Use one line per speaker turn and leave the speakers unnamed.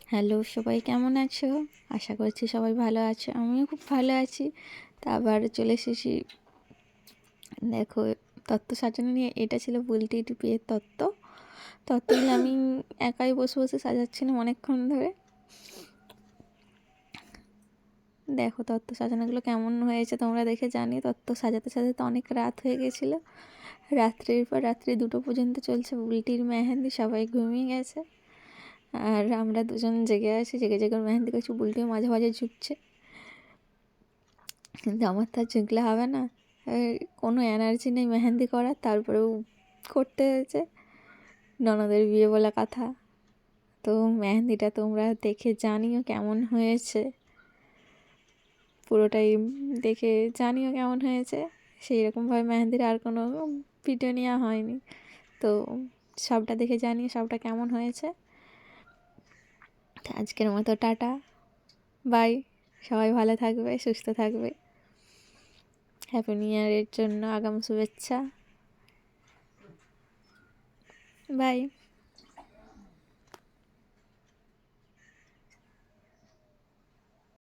Hello, সবাই কেমন আছো? আশা করছি সবাই ভালো আছো। আমিও খুব ভালো আছি। তা আবার চলে এসেছি, দেখো, তত্ত্ব সাজানো নিয়ে। এটা ছিল বুলটি টিপির তত্ত্ব। তত্ত্বগুলো আমি একাই বসে বসে সাজাচ্ছিলাম অনেকক্ষণ ধরে। দেখো তত্ত্ব সাজানোগুলো কেমন হয়েছে তোমরা দেখে জানিও। তত্ত্ব সাজাতে সাজাতে অনেক রাত হয়ে গেছিলো। রাত্রির পর রাত্রি 2টো পর্যন্ত চলছে বুলটির মেহেন্দি। সবাই ঘুমিয়ে গেছে আর আমরা দুজন জেগে আছি, জেগে জেগে মেহেন্দি করছি। বুলটিও মাঝে মাঝে ঝুঁকছে, কিন্তু আমার তো আর ঝুঁকলে হবে না। কোনো এনার্জি নেই মেহেন্দি করার, তারপরেও করতে হয়েছে। ননদের বিয়ে বলে কথা। তো মেহেন্দিটা তোমরা দেখে জানিও কেমন হয়েছে, পুরোটাই দেখে জানিও কেমন হয়েছে। সেই রকমভাবে মেহেন্দির আর কোনো ভিডিও নেওয়া হয়নি, তো সবটা দেখে জানিও সবটা কেমন হয়েছে। আজকের মতো টাটা, বাই। সবাই ভালো থাকবে, সুস্থ থাকবে। হ্যাপি নিউ ইয়ারের জন্য আগাম শুভেচ্ছা। বাই।